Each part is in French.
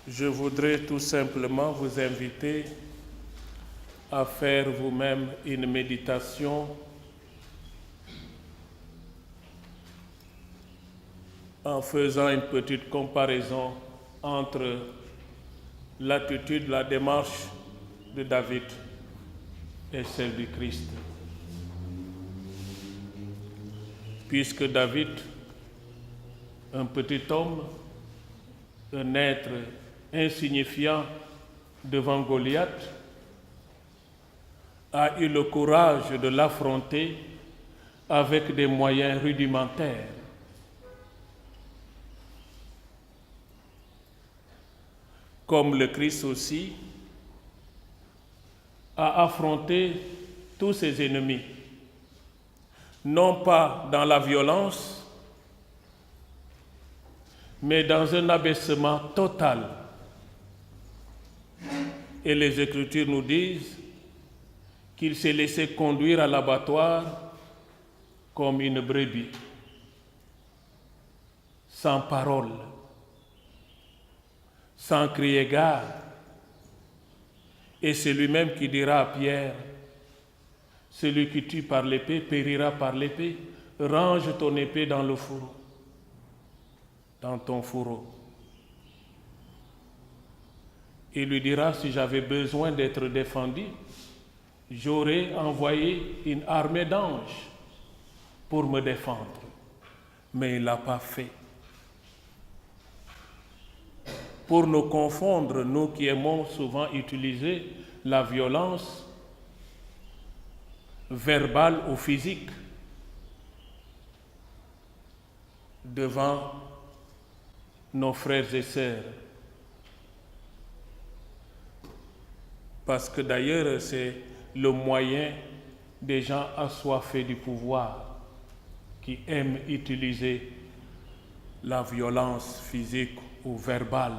Je voudrais tout simplement vous inviter à faire vous-même une méditation en faisant une petite comparaison entre l'attitude, la démarche de David et celle du Christ. Puisque David, un petit homme, un être insignifiant devant Goliath, a eu le courage de l'affronter avec des moyens rudimentaires. Comme le Christ aussi a affronté tous ses ennemis, non pas dans la violence, mais dans un abaissement total. Et les Écritures nous disent qu'il s'est laissé conduire à l'abattoir comme une brebis, sans parole, sans crier gare. Et c'est lui-même qui dira à Pierre, celui qui tue par l'épée périra par l'épée, range ton épée dans le fourreau, dans ton fourreau. Il lui dira, si j'avais besoin d'être défendu, j'aurais envoyé une armée d'anges pour me défendre. Mais il ne l'a pas fait. Pour nous confondre, nous qui aimons souvent utiliser la violence verbale ou physique devant nos frères et sœurs. Parce que d'ailleurs, c'est le moyen des gens assoiffés du pouvoir qui aiment utiliser la violence physique ou verbale.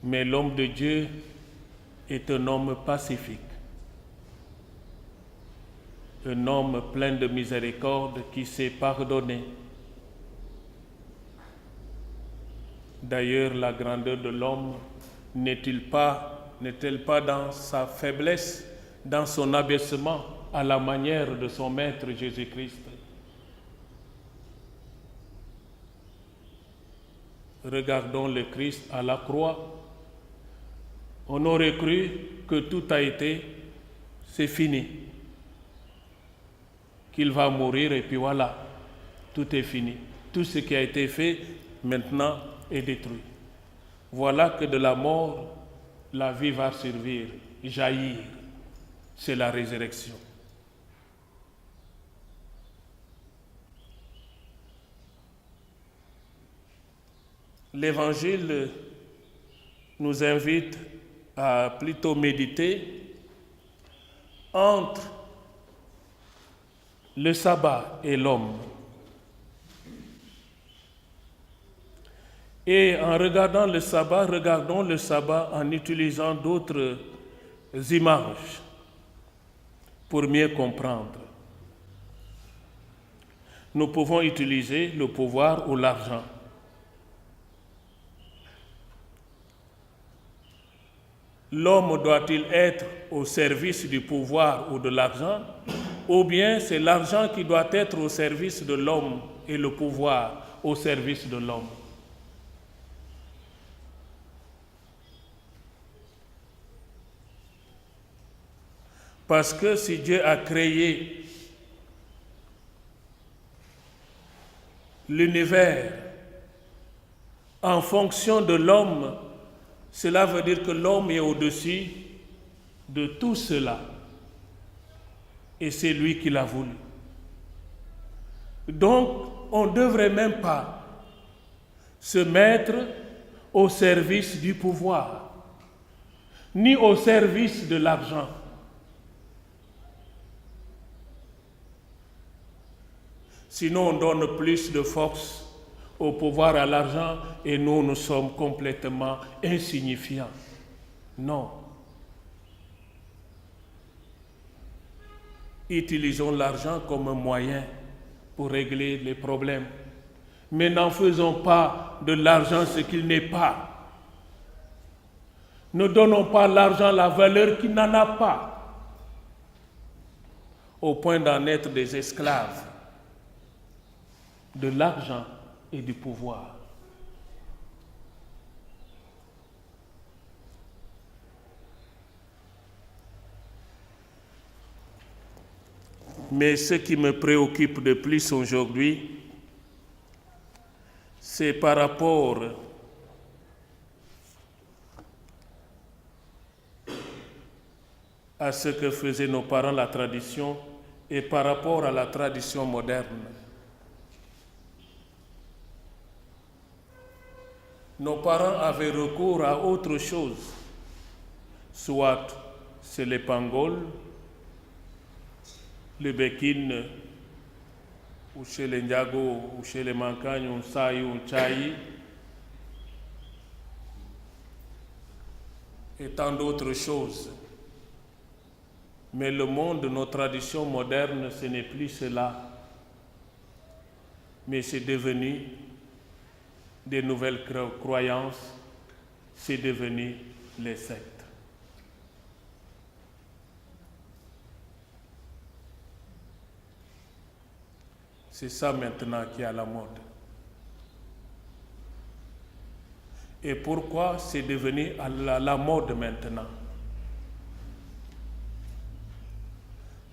Mais l'homme de Dieu est un homme pacifique, un homme plein de miséricorde qui sait pardonner. D'ailleurs, la grandeur de l'homme n'est-elle pas dans sa faiblesse, dans son abaissement à la manière de son Maître Jésus-Christ? Regardons le Christ à la croix. On aurait cru que tout a été, c'est fini, qu'il va mourir et puis voilà, tout est fini. Tout ce qui a été fait maintenant est détruit. Voilà que de la mort, la vie va survivre, jaillir. C'est la résurrection. L'Évangile nous invite à plutôt méditer entre le sabbat et l'homme. Et en regardant le sabbat, regardons le sabbat en utilisant d'autres images pour mieux comprendre. Nous pouvons utiliser le pouvoir ou l'argent. L'homme doit-il être au service du pouvoir ou de l'argent, ou bien c'est l'argent qui doit être au service de l'homme et le pouvoir au service de l'homme? Parce que si Dieu a créé l'univers en fonction de l'homme, cela veut dire que l'homme est au-dessus de tout cela. Et c'est lui qui l'a voulu. Donc, on ne devrait même pas se mettre au service du pouvoir, ni au service de l'argent. Sinon, on donne plus de force au pouvoir, à l'argent, et nous sommes complètement insignifiants. Non. Utilisons l'argent comme un moyen pour régler les problèmes, Mais n'en faisons pas de l'argent ce qu'il n'est pas. Ne donnons pas l'argent la valeur qu'il n'en a pas, au point d'en être des esclaves de l'argent et du pouvoir. Mais ce qui me préoccupe de plus aujourd'hui, c'est par rapport à ce que faisaient nos parents, la tradition, et par rapport à la tradition moderne. Nos parents avaient recours à autre chose, soit c'est les pangols, le Békin, ou chez les Ndiago, ou chez les Mankagnes, ou Saï, ou Tchaï, et tant d'autres choses. Mais le monde de nos traditions modernes, ce n'est plus cela, mais c'est devenu des nouvelles croyances, c'est devenu les sectes. C'est ça maintenant qui est à la mode. Et pourquoi c'est devenu à la mode maintenant?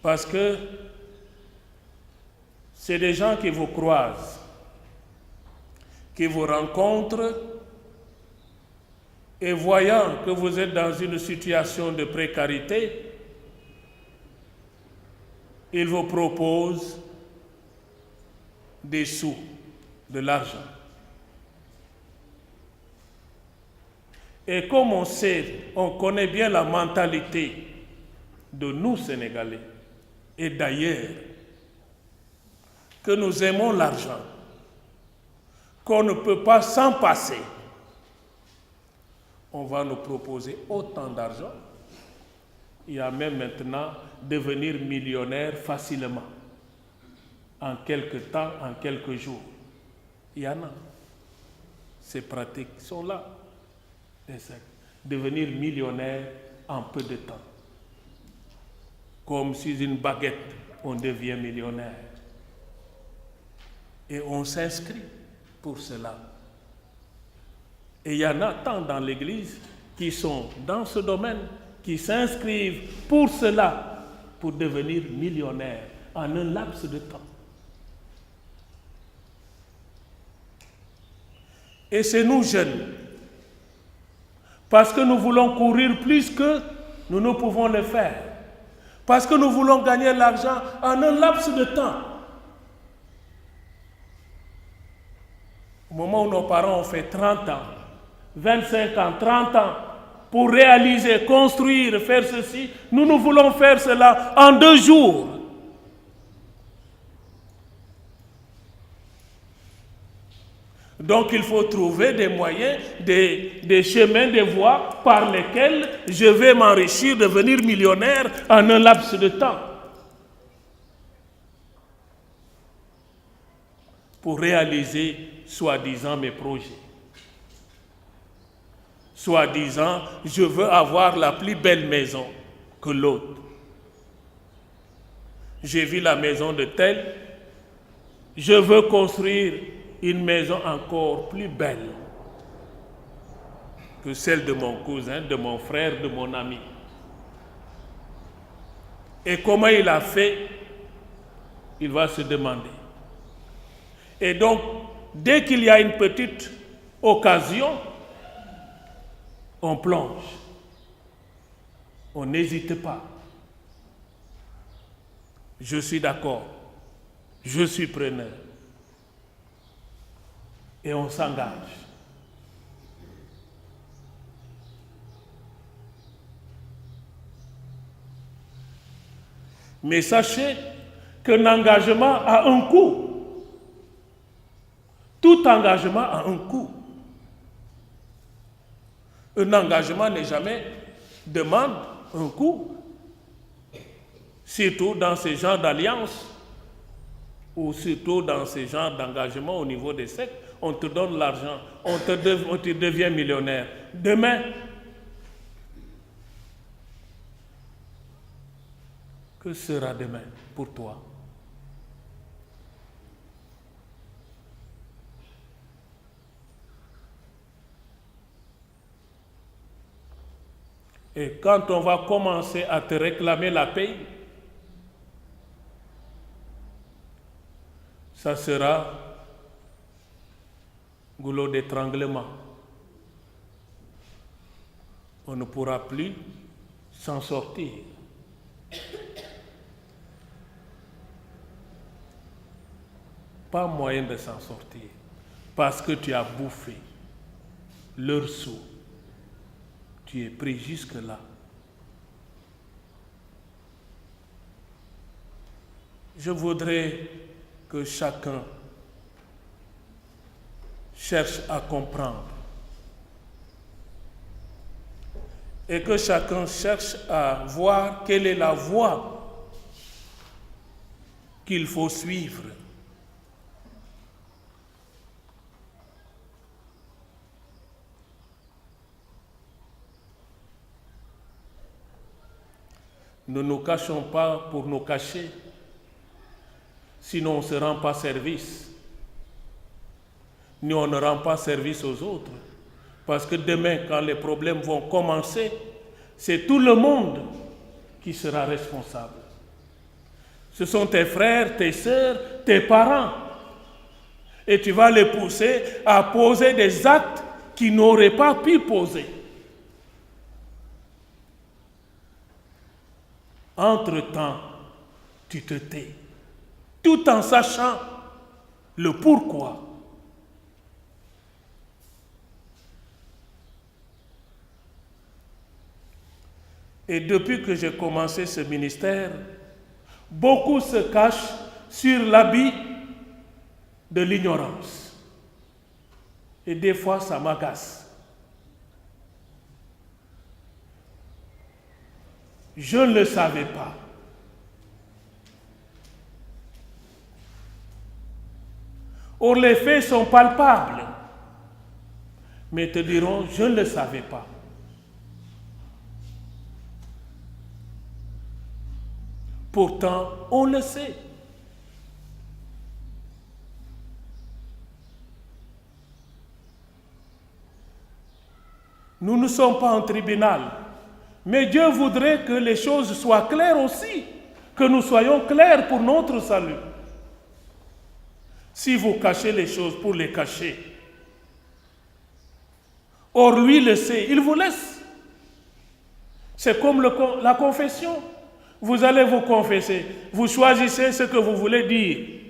Parce que c'est des gens qui vous croisent, qui vous rencontrent, et voyant que vous êtes dans une situation de précarité, ils vous proposent des sous, de l'argent. Et comme on sait, on connaît bien la mentalité de nous Sénégalais, et d'ailleurs, que nous aimons l'argent, qu'on ne peut pas s'en passer, on va nous proposer autant d'argent. Il y a même maintenant devenir millionnaire facilement, en quelques temps, en quelques jours. Il y en a. Ces pratiques sont là. Devenir millionnaire en peu de temps. Comme si une baguette, on devient millionnaire. Et on s'inscrit pour cela. Et il y en a tant dans l'Église qui sont dans ce domaine, qui s'inscrivent pour cela, pour devenir millionnaire en un laps de temps. Et c'est nous jeunes, parce que nous voulons courir plus que nous ne pouvons le faire, parce que nous voulons gagner l'argent en un laps de temps. Au moment où nos parents ont fait 30 ans, 25 ans, 30 ans, pour réaliser, construire, faire ceci, nous voulons faire cela en 2 jours. Donc il faut trouver des moyens, des chemins, des voies par lesquels je vais m'enrichir, devenir millionnaire en un laps de temps. Pour réaliser, soi-disant, mes projets. Soi-disant, je veux avoir la plus belle maison que l'autre. J'ai vu la maison de tel, je veux construire une maison encore plus belle que celle de mon cousin, de mon frère, de mon ami. Et comment il a fait, il va se demander. Et donc, dès qu'il y a une petite occasion, on plonge. On n'hésite pas. Je suis d'accord. Je suis preneur. Et on s'engage. Mais sachez qu'un engagement a un coût. Tout engagement a un coût. Un engagement n'est jamais demande un coût. Surtout dans ce genre d'alliance. ou surtout dans ce genre d'engagement au niveau des sectes, on te donne l'argent, on te devient millionnaire. Demain, que sera demain pour toi? Et quand on va commencer à te réclamer la paix, ça sera goulot d'étranglement. On ne pourra plus s'en sortir. Pas moyen de s'en sortir, parce que tu as bouffé leur sou. Tu es pris jusque-là. Je voudrais que chacun cherche à comprendre et que chacun cherche à voir quelle est la voie qu'il faut suivre. Ne nous cachons pas pour nous cacher, sinon on ne se rend pas service. Nous, on ne rend pas service aux autres. Parce que demain, quand les problèmes vont commencer, c'est tout le monde qui sera responsable. Ce sont tes frères, tes sœurs, tes parents. Et tu vas les pousser à poser des actes qu'ils n'auraient pas pu poser. Entre-temps, tu te tais, tout en sachant le pourquoi. Et depuis que j'ai commencé ce ministère, beaucoup se cachent sur l'habit de l'ignorance. Et des fois, ça m'agace. Je ne le savais pas. Or, les faits sont palpables. Mais te diront, je ne le savais pas. Pourtant, on le sait. Nous ne sommes pas en tribunal. Mais Dieu voudrait que les choses soient claires aussi, que nous soyons clairs pour notre salut. Si vous cachez les choses pour les cacher, or lui le sait, il vous laisse. C'est comme la confession. Vous allez vous confesser, vous choisissez ce que vous voulez dire.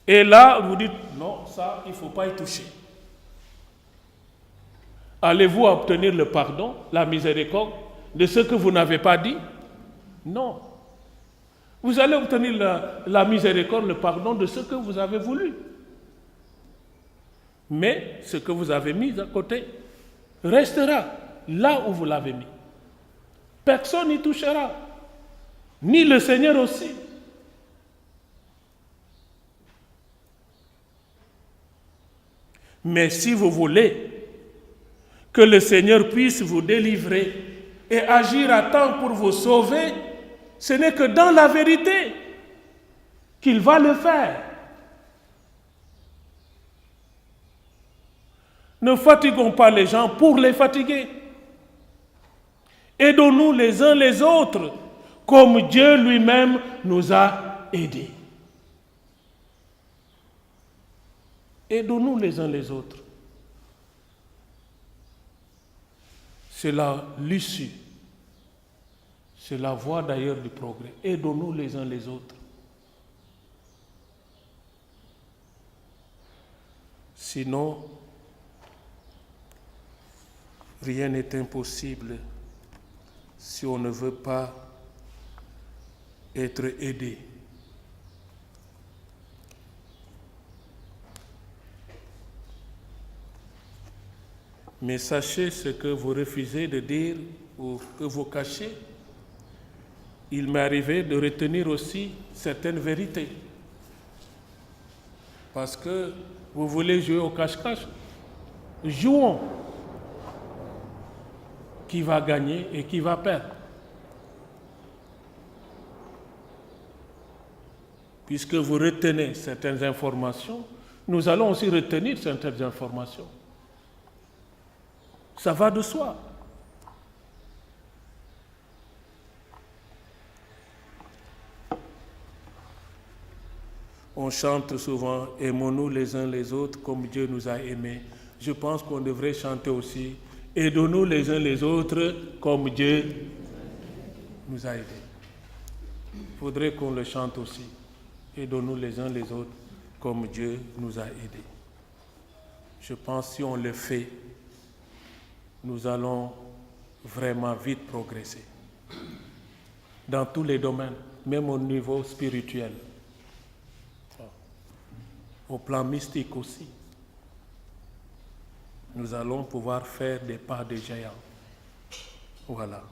Et là, vous dites, non, ça, il ne faut pas y toucher. Allez-vous obtenir le pardon, la miséricorde de ce que vous n'avez pas dit? Non. Vous allez obtenir la miséricorde, le pardon de ce que vous avez voulu. Mais ce que vous avez mis à côté restera là où vous l'avez mis. Personne n'y touchera, ni le Seigneur aussi. Mais si vous voulez que le Seigneur puisse vous délivrer et agir à temps pour vous sauver, ce n'est que dans la vérité qu'il va le faire. Ne fatiguons pas les gens pour les fatiguer. Aidons-nous les uns les autres, comme Dieu lui-même nous a aidés. Aidons-nous les uns les autres. C'est l'issue. C'est la voie d'ailleurs du progrès. Aidons-nous les uns les autres. Sinon, rien n'est impossible si on ne veut pas être aidé. Mais sachez ce que vous refusez de dire ou que vous cachez. Il m'est arrivé de retenir aussi certaines vérités. Parce que vous voulez jouer au cache-cache? Jouons. Qui va gagner et qui va perdre? Puisque vous retenez certaines informations, nous allons aussi retenir certaines informations. Ça va de soi. On chante souvent « Aimons-nous les uns les autres comme Dieu nous a aimés ». Je pense qu'on devrait chanter aussi « Aidons-nous les uns les autres comme Dieu nous a aidés ». Il faudrait qu'on le chante aussi. « Aidons-nous les uns les autres comme Dieu nous a aidés ». Je pense que si on le fait, nous allons vraiment vite progresser. Dans tous les domaines, même au niveau spirituel. Au plan mystique aussi, nous allons pouvoir faire des pas de géants. Voilà.